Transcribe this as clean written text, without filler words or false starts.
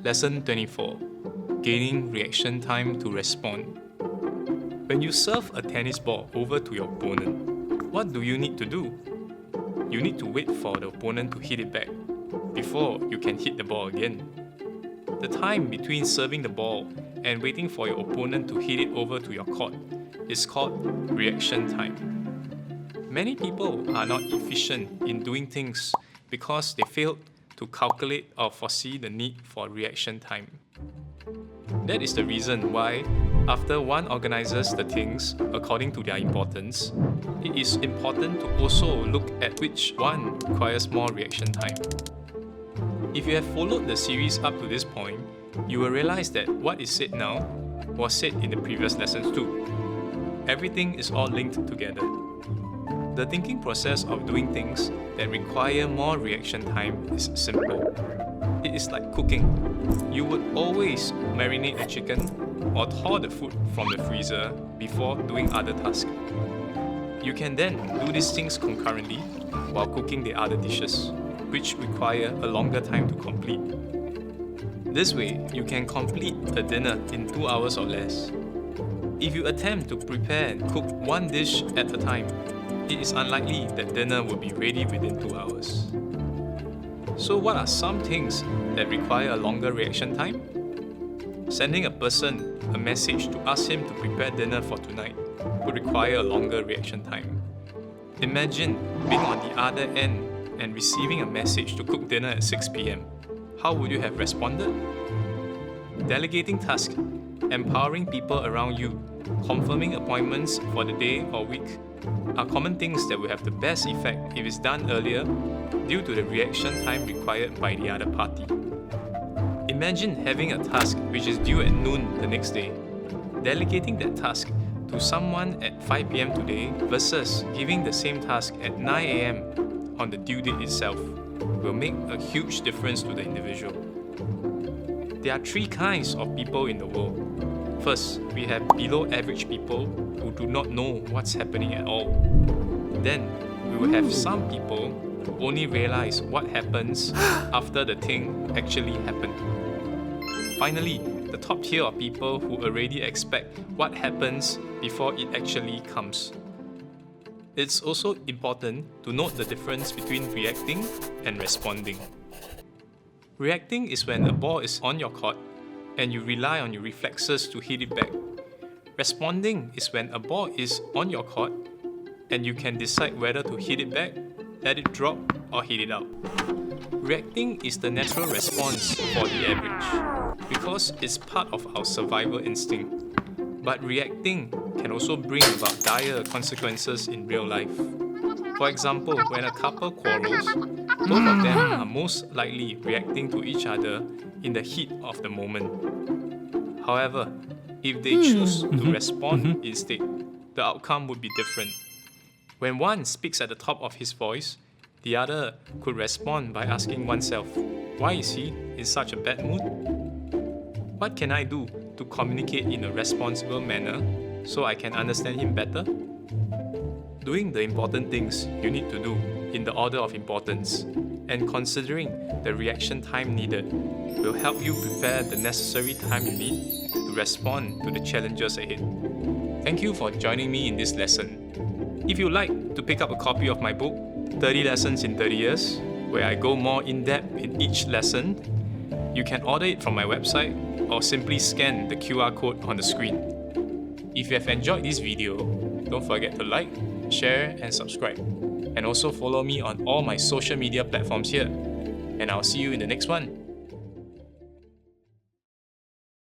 Lesson 24. Gaining reaction time to respond. When you serve a tennis ball over to your opponent, what do you need to do? You need to wait for the opponent to hit it back before you can hit the ball again. The time between serving the ball and waiting for your opponent to hit it over to your court is called reaction time. Many people are not efficient in doing things because they failed to calculate or foresee the need for reaction time. That is the reason why, after one organizes the things according to their importance, it is important to also look at which one requires more reaction time. If you have followed the series up to this point, you will realize that what is said now was said in the previous lessons too. Everything is all linked together. The thinking process of doing things that require more reaction time is simple. It is like cooking. You would always marinate the chicken or thaw the food from the freezer before doing other tasks. You can then do these things concurrently while cooking the other dishes, which require a longer time to complete. This way, you can complete a dinner in 2 hours or less. If you attempt to prepare and cook one dish at a time, it is unlikely that dinner will be ready within 2 hours. So what are some things that require a longer reaction time? Sending a person a message to ask him to prepare dinner for tonight would require a longer reaction time. Imagine being on the other end and receiving a message to cook dinner at 6 p.m. How would you have responded? Delegating tasks, empowering people around you, confirming appointments for the day or week are common things that will have the best effect if it's done earlier due to the reaction time required by the other party. Imagine having a task which is due at noon the next day. Delegating that task to someone at 5 p.m. today versus giving the same task at 9 a.m. on the due date itself will make a huge difference to the individual. There are 3 kinds of people in the world. First, we have below average people who do not know what's happening at all. Then, we will have some people who only realize what happens after the thing actually happened. Finally, the top tier of people who already expect what happens before it actually comes. It's also important to note the difference between reacting and responding. Reacting is when a ball is on your court and you rely on your reflexes to hit it back. Responding is when a ball is on your court and you can decide whether to hit it back, let it drop, or hit it out. Reacting is the natural response for the average because it's part of our survival instinct. But reacting can also bring about dire consequences in real life. For example, when a couple quarrels, both of them are most likely reacting to each other in the heat of the moment. However, if they choose to respond instead, the outcome would be different. When one speaks at the top of his voice, the other could respond by asking oneself, why is he in such a bad mood? What can I do to communicate in a responsible manner so I can understand him better? Doing the important things you need to do in the order of importance and considering the reaction time needed will help you prepare the necessary time you need to respond to the challenges ahead. Thank you for joining me in this lesson. If you'd like to pick up a copy of my book, 30 Lessons in 30 Years, where I go more in-depth in each lesson, you can order it from my website or simply scan the QR code on the screen. If you have enjoyed this video, don't forget to like, share and subscribe. And also follow me on all my social media platforms here. And I'll see you in the next one.